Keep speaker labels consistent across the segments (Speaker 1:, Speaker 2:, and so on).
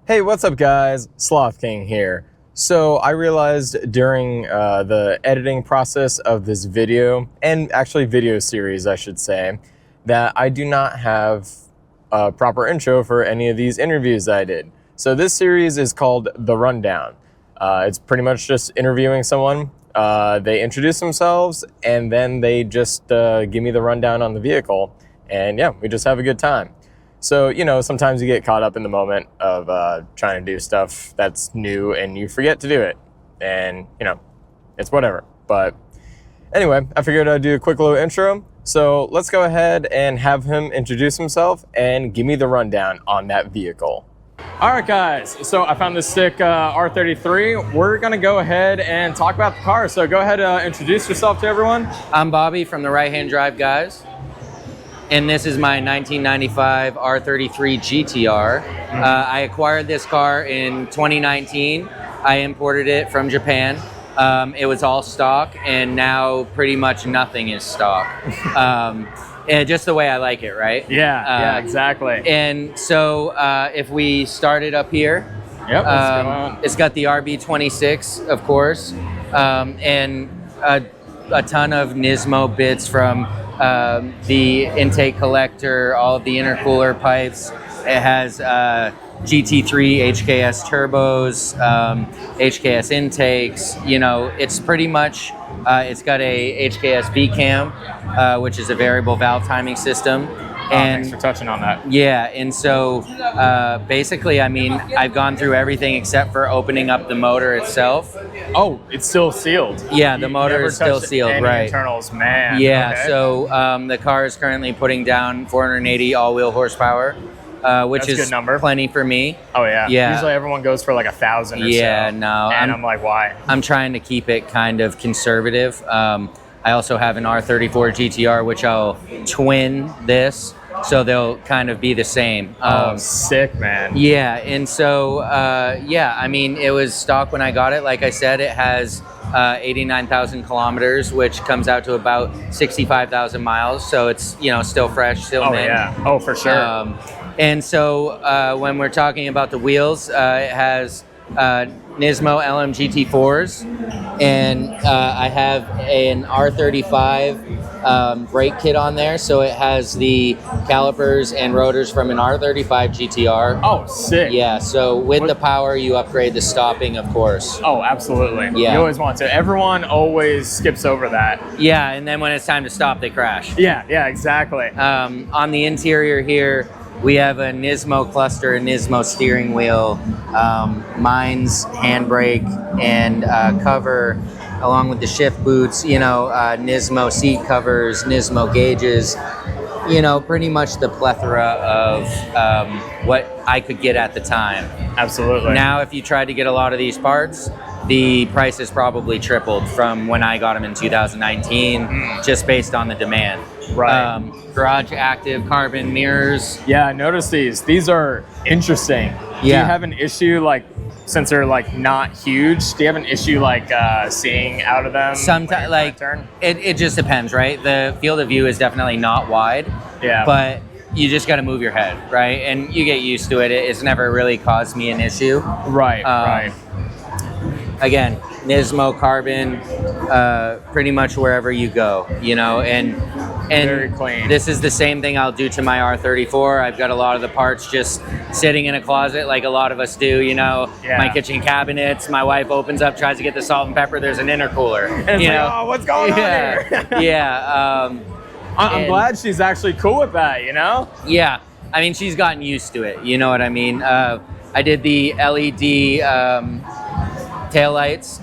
Speaker 1: Hey, what's up guys? Sloth King here. So I realized during the editing process of this video, and actually video series I should say, that I do not have a proper intro for any of these interviews I did. So this series is called The Rundown. It's pretty much just interviewing someone. They introduce themselves and then they just give me the rundown on the vehicle. And yeah, we just have a good time. So, you know, sometimes you get caught up in the moment of trying to do stuff that's new and you forget to do it. And, you know, it's whatever. But anyway, I figured I'd do a quick little intro. So let's go ahead and have him introduce himself and give me the rundown on that vehicle. All right, guys. So I found this sick R33. We're going to go ahead and talk about the car. So go ahead, introduce yourself to everyone.
Speaker 2: I'm Bobby from the Right Hand Drive Guys. And this is my 1995 R33 GTR. I acquired this car in 2019. I imported it from Japan. It was all stock, and now pretty much nothing is stock. And just the way I like it, right?
Speaker 1: Yeah, exactly.
Speaker 2: And so if we started up here,
Speaker 1: Yep, let's go on.
Speaker 2: It's got the RB26, of course, and a ton of Nismo bits from the intake collector, all of the intercooler pipes. It has GT3 HKS turbos, HKS intakes. You know, it's pretty much, it's got a HKS V-cam, which is a variable valve timing system. And
Speaker 1: thanks for touching on that.
Speaker 2: Yeah, and so basically, I mean, I've gone through everything except for opening up the motor itself.
Speaker 1: Oh, it's still sealed.
Speaker 2: Yeah, the motor is still sealed,
Speaker 1: any
Speaker 2: right?
Speaker 1: Internals, man.
Speaker 2: Yeah,
Speaker 1: okay.
Speaker 2: so the car is currently putting down 480 all-wheel horsepower, which
Speaker 1: That's a
Speaker 2: is
Speaker 1: good number.
Speaker 2: Plenty for me.
Speaker 1: Oh yeah.
Speaker 2: Yeah.
Speaker 1: Usually everyone goes for like 1,000 or so.
Speaker 2: Yeah, no,
Speaker 1: And I'm like, why?
Speaker 2: I'm trying to keep it kind of conservative. I also have an R34 GTR, which I'll twin this, so they'll kind of be the same.
Speaker 1: Oh, sick, man.
Speaker 2: Yeah, and so, yeah, I mean, it was stock when I got it. Like I said, it has 89,000 kilometers, which comes out to about 65,000 miles. So it's, you know, still fresh, still mint.
Speaker 1: Yeah. Oh, for sure.
Speaker 2: And so when we're talking about the wheels, it has Nismo LM GT4s, and I have an R35 brake kit on there, so it has the calipers and rotors from an R35 GTR.
Speaker 1: Oh, sick.
Speaker 2: Yeah, so with the power, you upgrade the stopping, of course.
Speaker 1: Oh, absolutely.
Speaker 2: Yeah.
Speaker 1: You always want to. Everyone always skips over that.
Speaker 2: Yeah, and then when it's time to stop, they crash.
Speaker 1: Yeah, exactly.
Speaker 2: On the interior here, we have a Nismo cluster, a Nismo steering wheel, mine's handbrake and cover, along with the shift boots, you know, Nismo seat covers, Nismo gauges, you know, pretty much the plethora of what I could get at the time.
Speaker 1: Absolutely.
Speaker 2: Now, if you tried to get a lot of these parts, the price has probably tripled from when I got them in 2019, just based on the demand.
Speaker 1: Right.
Speaker 2: Garage active carbon mirrors.
Speaker 1: Yeah, I noticed these. These are interesting. Do you have an issue, like, since they're like not huge, do you have an issue like seeing out of them?
Speaker 2: Sometimes, like, it just depends, right? The field of view is definitely not wide. Yeah. But you just got to move your head, right? And you get used to it. It's never really caused me an issue.
Speaker 1: Right, right.
Speaker 2: Again, Nismo carbon, pretty much wherever you go, you know, and
Speaker 1: very clean.
Speaker 2: This is the same thing I'll do to my R34. I've got a lot of the parts just sitting in a closet like a lot of us do, you know. Yeah. My kitchen cabinets, my wife opens up, tries to get the salt and pepper, there's an intercooler.
Speaker 1: And it's like, oh, what's going on here?
Speaker 2: Yeah.
Speaker 1: I'm glad she's actually cool with that, you know?
Speaker 2: Yeah. I mean, she's gotten used to it, you know what I mean? I did the LED taillights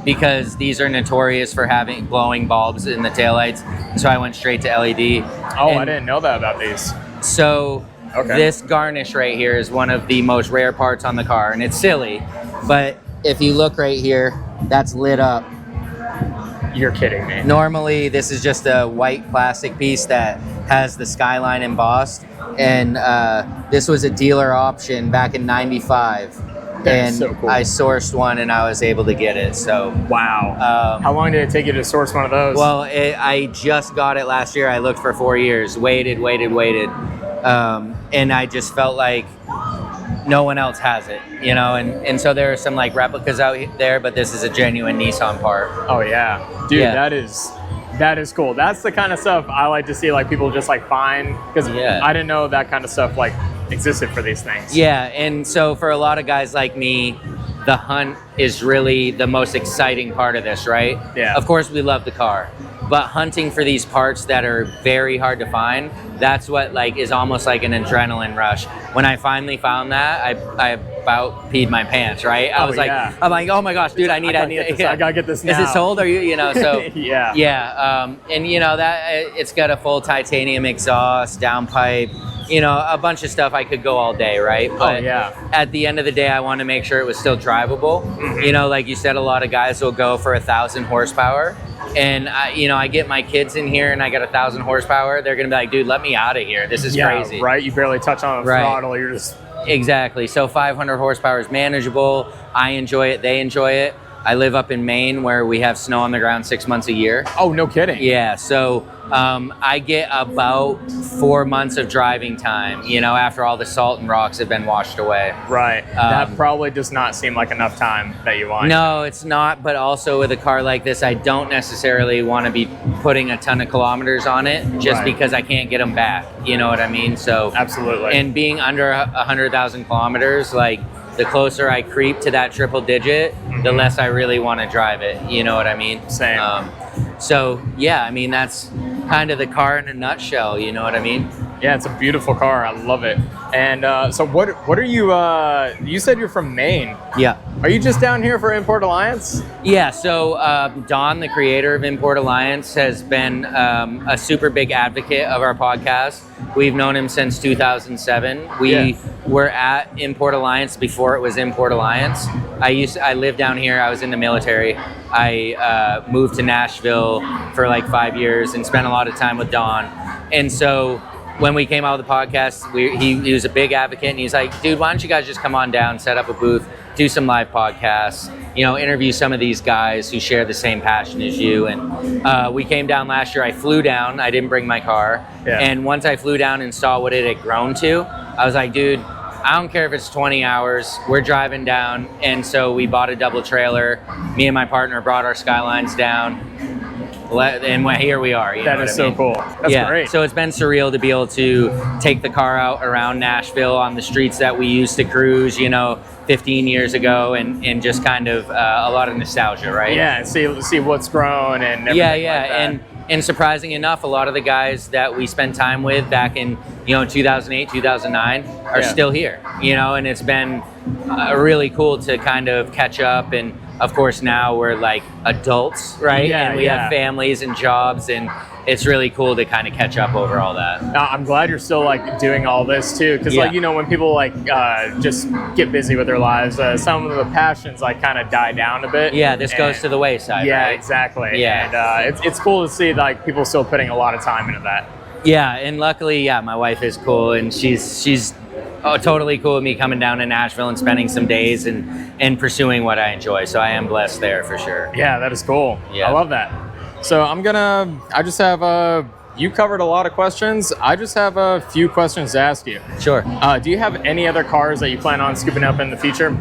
Speaker 2: because these are notorious for having glowing bulbs in the taillights. So I went straight to LED.
Speaker 1: Oh, I didn't know that about these.
Speaker 2: So this garnish right here is one of the most rare parts on the car, and it's silly, but if you look right here, that's lit up.
Speaker 1: You're kidding me.
Speaker 2: Normally, this is just a white plastic piece that has the skyline embossed, and this was a dealer option back in '95. And so cool. I sourced one and I was able to get it. So
Speaker 1: wow. How long did it take you to source one of those?
Speaker 2: Well, I just got it last year. I looked for 4 years, waited. And I just felt like no one else has it, you know, and so there are some like replicas out there, but this is a genuine Nissan part.
Speaker 1: Oh yeah, dude,
Speaker 2: Yeah.
Speaker 1: that is cool. That's the kind of stuff I like to see, like people just like find, because
Speaker 2: Yeah.
Speaker 1: I didn't know that kind of stuff like existed for these things.
Speaker 2: Yeah, and so for a lot of guys like me, the hunt is really the most exciting part of this, right?
Speaker 1: Yeah.
Speaker 2: Of course, we love the car, but hunting for these parts that are very hard to find, that's what like is almost like an adrenaline rush. When I finally found that, I about peed my pants, right? I was like,
Speaker 1: yeah.
Speaker 2: I'm like, oh my gosh, dude, I need
Speaker 1: this. I gotta get this now.
Speaker 2: Is it sold? Are you know? So
Speaker 1: Yeah.
Speaker 2: yeah, and you know that it's got a full titanium exhaust, downpipe, you know, a bunch of stuff. I could go all day, right? But
Speaker 1: yeah.
Speaker 2: at the end of the day, I want to make sure it was still drivable. You know, like you said, a lot of guys will go for 1,000 horsepower. And you know, I get my kids in here and I got 1,000 horsepower. They're gonna be like, dude, let me out of here. This is crazy.
Speaker 1: Right. You barely touch on the
Speaker 2: Right.
Speaker 1: throttle. You're just
Speaker 2: Exactly. So 500 horsepower is manageable. I enjoy it. They enjoy it. I live up in Maine where we have snow on the ground 6 months a year.
Speaker 1: Oh, no kidding.
Speaker 2: Yeah, so I get about 4 months of driving time, you know, after all the salt and rocks have been washed away.
Speaker 1: Right. That probably does not seem like enough time that you want.
Speaker 2: No, it's not, but also with a car like this, I don't necessarily want to be putting a ton of kilometers on it just
Speaker 1: Right.
Speaker 2: because I can't get them back, you know what I mean? So
Speaker 1: Absolutely.
Speaker 2: and being under 100,000 kilometers, like the closer I creep to that triple digit, the less I really want to drive it. You know what I mean?
Speaker 1: Same.
Speaker 2: So yeah, I mean, that's kind of the car in a nutshell. You know what I mean?
Speaker 1: Yeah, it's a beautiful car. I love it. And so what are you, you said you're from Maine.
Speaker 2: Yeah.
Speaker 1: Are you just down here for Import Alliance?
Speaker 2: Yeah, so Don, the creator of Import Alliance, has been a super big advocate of our podcast. We've known him since 2007. We were at Import Alliance before it was Import Alliance. I lived down here. I was in the military. I moved to Nashville for like 5 years and spent a lot of time with Don. And so when we came out with the podcast, he was a big advocate, and he's like, dude, why don't you guys just come on down, set up a booth, do some live podcasts, you know, interview some of these guys who share the same passion as you. And we came down last year. I flew down. I didn't bring my car.
Speaker 1: Yeah.
Speaker 2: And once I flew down and saw what it had grown to, I was like, dude, I don't care if it's 20 hours. We're driving down. And so we bought a double trailer. Me and my partner brought our Skylines down. And here we are.
Speaker 1: That is so cool. That's great.
Speaker 2: So it's been surreal to be able to take the car out around Nashville on the streets that we used to cruise, you know, 15 years ago, and just kind of a lot of nostalgia, right?
Speaker 1: Yeah, and see what's grown and everything like that.
Speaker 2: And surprising enough, a lot of the guys that we spent time with back in, you know, 2008, 2009 are still here, you know, and it's been really cool to kind of catch up. And of course now we're like adults, right?
Speaker 1: Yeah,
Speaker 2: and we have families and jobs, and it's really cool to kind of catch up over all that.
Speaker 1: I'm glad you're still like doing all this too, because like, you know, when people like just get busy with their lives, some of the passions like kind of die down a bit.
Speaker 2: Yeah, this goes to the wayside.
Speaker 1: Yeah,
Speaker 2: right?
Speaker 1: exactly.
Speaker 2: Yeah.
Speaker 1: And it's cool to see like people still putting a lot of time into that.
Speaker 2: Yeah, and luckily, yeah, my wife is cool, and she's totally cool with me coming down to Nashville and spending some days and pursuing what I enjoy. So I am blessed there for sure.
Speaker 1: Yeah, that is cool.
Speaker 2: Yeah.
Speaker 1: I love that. So I just have, you covered a lot of questions. I just have a few questions to ask you.
Speaker 2: Sure.
Speaker 1: Do you have any other cars that you plan on scooping up in the future?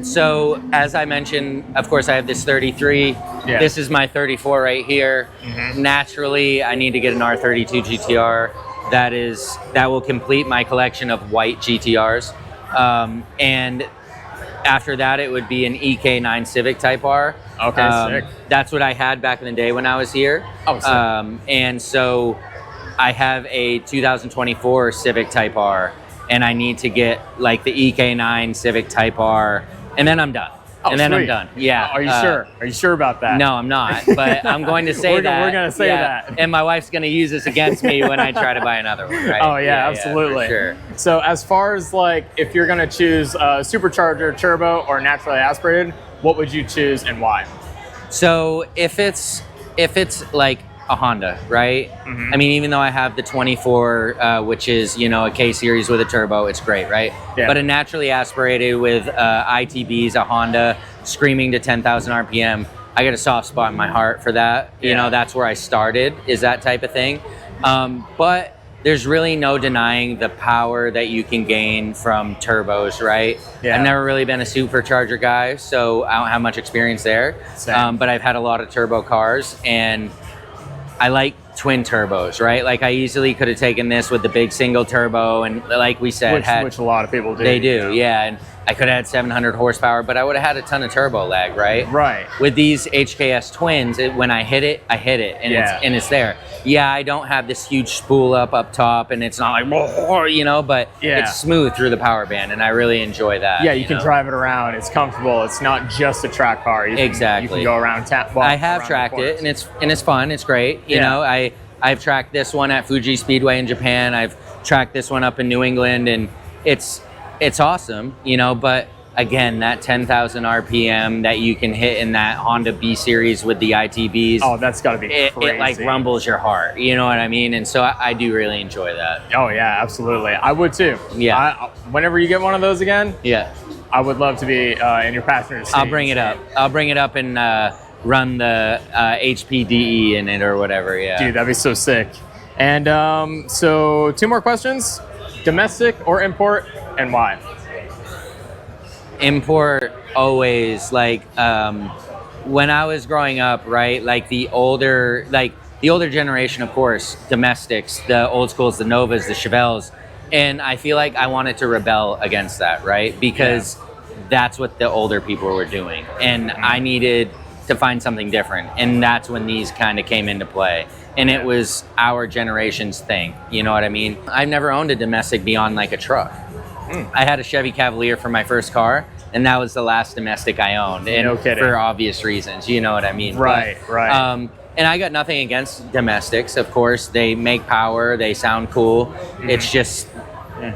Speaker 2: So as I mentioned, of course, I have this 33.
Speaker 1: Yeah.
Speaker 2: This is my 34 right here. Naturally, I need to get an R32 GTR. That will complete my collection of white GTRs. And after that, it would be an EK9 Civic Type R.
Speaker 1: Okay, sick.
Speaker 2: That's what I had back in the day when I was here.
Speaker 1: Oh, sick.
Speaker 2: And so I have a 2024 Civic Type R, and I need to get like the EK9 Civic Type R, and then I'm done.
Speaker 1: Oh,
Speaker 2: and then
Speaker 1: sweet.
Speaker 2: I'm done. Yeah.
Speaker 1: Are you sure? Are you sure about that?
Speaker 2: No, I'm not. But I'm going to say that.
Speaker 1: We're going to say that.
Speaker 2: And my wife's going to use this against me when I try to buy another one, right?
Speaker 1: Oh, yeah, absolutely.
Speaker 2: For sure.
Speaker 1: So as far as like, if you're going to choose a supercharger, turbo, or naturally aspirated, what would you choose and why?
Speaker 2: So if it's like a Honda, right? I mean, even though I have the 24, which is, you know, a K series with a turbo, it's great, right?
Speaker 1: Yeah.
Speaker 2: But a naturally aspirated with ITBs, a Honda, screaming to 10,000 RPM, I got a soft spot in my heart for that. You know, that's where I started, is that type of thing. But there's really no denying the power that you can gain from turbos, right?
Speaker 1: Yeah.
Speaker 2: I've never really been a supercharger guy, so I don't have much experience there.
Speaker 1: Same.
Speaker 2: But I've had a lot of turbo cars, and I like twin turbos, right? Like I easily could have taken this with the big single turbo, and like we said,
Speaker 1: which a lot of people do.
Speaker 2: They do, yeah. And I could have had 700 horsepower, but I would have had a ton of turbo lag, right?
Speaker 1: Right.
Speaker 2: With these HKS twins, when I hit it, and it's there. Yeah, I don't have this huge spool up top, and it's not like, you know, but it's smooth through the power band, and I really enjoy that.
Speaker 1: Yeah, you can drive it around. It's comfortable. It's not just a track car. You can go around town.
Speaker 2: I have tracked it, and it's fun. It's great. You know, I've tracked this one at Fuji Speedway in Japan. I've tracked this one up in New England, and it's awesome, you know, but again, that 10,000 RPM that you can hit in that Honda B series with the ITBs.
Speaker 1: Oh, that's got to be crazy.
Speaker 2: It like rumbles your heart, you know what I mean? And so I do really enjoy that.
Speaker 1: Oh yeah, absolutely. I would too.
Speaker 2: Yeah.
Speaker 1: Whenever you get one of those again,
Speaker 2: yeah,
Speaker 1: I would love to be in your passenger seat.
Speaker 2: I'll bring it up. I'll bring it up and run the HPDE in it or whatever, yeah.
Speaker 1: Dude, that'd be so sick. And so 2 more questions. Domestic or import, and why?
Speaker 2: Import always. Like when I was growing up, right, like the older generation, of course, domestics, the old schools, the Novas, the Chevelles, and I feel like I wanted to rebel against that, right, because that's what the older people were doing, and I needed to find something different, and that's when these kind of came into play. And it was our generation's thing, you know what I mean? I've never owned a domestic beyond like a truck. I had a Chevy Cavalier for my first car, and that was the last domestic I owned. And
Speaker 1: no kidding.
Speaker 2: For obvious reasons, you know what I mean?
Speaker 1: Right, right.
Speaker 2: And I got nothing against domestics, of course. They make power, they sound cool. It's just,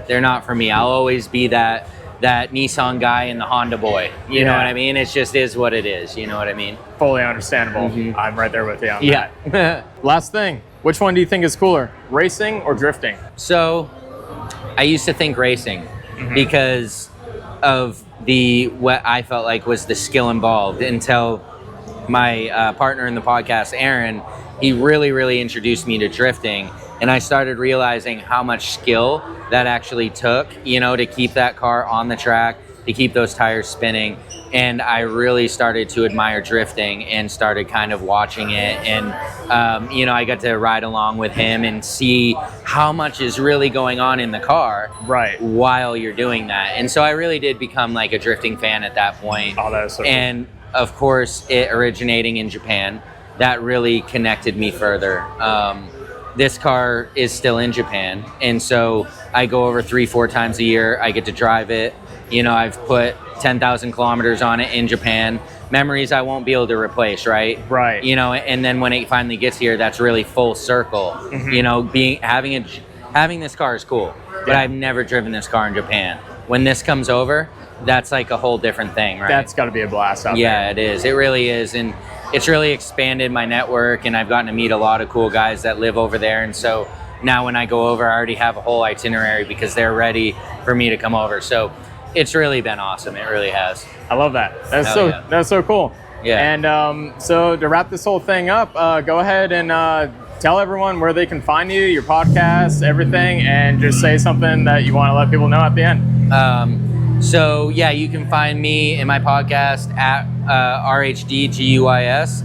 Speaker 2: they're not for me. I'll always be that Nissan guy and the Honda boy. You know what I mean? It just is what it is. You know what I mean?
Speaker 1: Fully understandable. I'm right there with you on
Speaker 2: that.
Speaker 1: Yeah. Last thing, which one do you think is cooler, racing or drifting?
Speaker 2: So I used to think racing because of what I felt like was the skill involved, until my partner in the podcast, Aaron, he really introduced me to drifting. And I started realizing how much skill that actually took, you know, to keep that car on the track, to keep those tires spinning. And I really started to admire drifting and started kind of watching it. And, you know, I got to ride along with him and see how much is really going on in the car while you're doing that. And so I really did become like a drifting fan at that point.
Speaker 1: Oh, that is so
Speaker 2: And of course, it originating in Japan, that really connected me further. This car is still in Japan, and so I go over 3-4 times a year. I get to drive it. You know, I've put 10,000 kilometers on it in Japan. Memories I won't be able to replace, right?
Speaker 1: Right.
Speaker 2: You know, and then when it finally gets here, that's really full circle. You know, having this car is cool, but I've never driven this car in Japan. When this comes over, that's like a whole different thing, right?
Speaker 1: That's got to be a blast out there.
Speaker 2: Yeah, it is. It really is. And it's really expanded my network, and I've gotten to meet a lot of cool guys that live over there. And so now when I go over, I already have a whole itinerary because they're ready for me to come over. So it's really been awesome. It really has.
Speaker 1: I love that. That's so cool.
Speaker 2: Yeah.
Speaker 1: And so to wrap this whole thing up, go ahead and tell everyone where they can find you, your podcast, everything, and just say something that you want to let people know at the end.
Speaker 2: So yeah, you can find me in my podcast at RHDGUYS.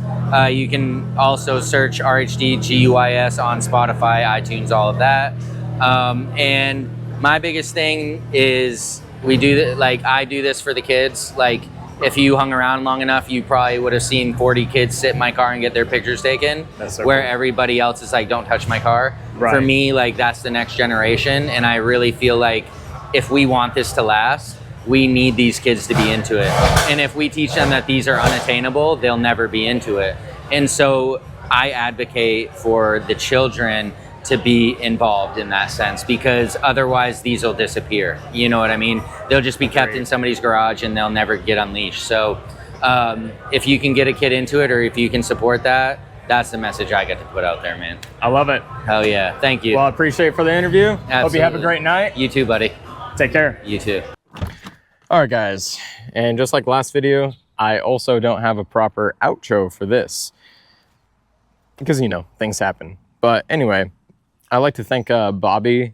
Speaker 2: You can also search RHDGUYS on Spotify, iTunes, all of that. And my biggest thing is I do this for the kids. Like, if you hung around long enough, you probably would have seen 40 kids sit in my car and get their pictures taken.
Speaker 1: That's so
Speaker 2: where
Speaker 1: cool.
Speaker 2: Everybody else is like, don't touch my car.
Speaker 1: Right.
Speaker 2: For me, like, that's the next generation. And I really feel like if we want this to last, we need these kids to be into it. And if we teach them that these are unattainable, they'll never be into it. And so I advocate for the children to be involved in that sense, because otherwise these will disappear. You know what I mean? They'll just be kept in somebody's garage and they'll never get unleashed. So if you can get a kid into it, or if you can support that, that's the message I get to put out there, man.
Speaker 1: I love it.
Speaker 2: Hell yeah. Thank you.
Speaker 1: Well, I appreciate it for the interview.
Speaker 2: Absolutely.
Speaker 1: Hope you have a great night.
Speaker 2: You too, buddy.
Speaker 1: Take care.
Speaker 2: You too.
Speaker 1: All right, guys. And just like last video, I also don't have a proper outro for this because, you know, things happen. But anyway, I'd like to thank Bobby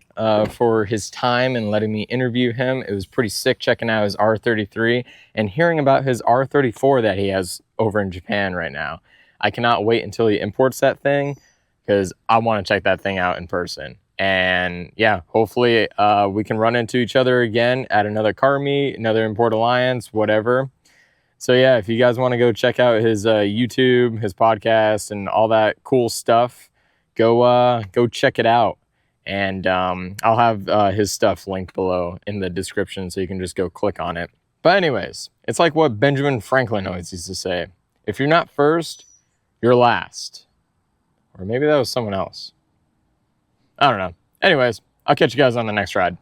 Speaker 1: for his time and letting me interview him. It was pretty sick checking out his R33 and hearing about his R34 that he has over in Japan right now. I cannot wait until he imports that thing because I want to check that thing out in person. And yeah, hopefully we can run into each other again at another car meet, another Import Alliance, whatever. So yeah, if you guys want to go check out his YouTube, his podcast, and all that cool stuff, go check it out. And I'll have his stuff linked below in the description, so you can just go click on it. But anyways, it's like what Benjamin Franklin always used to say: if you're not first, you're last. Or maybe that was someone else. I don't know. Anyways, I'll catch you guys on the next ride.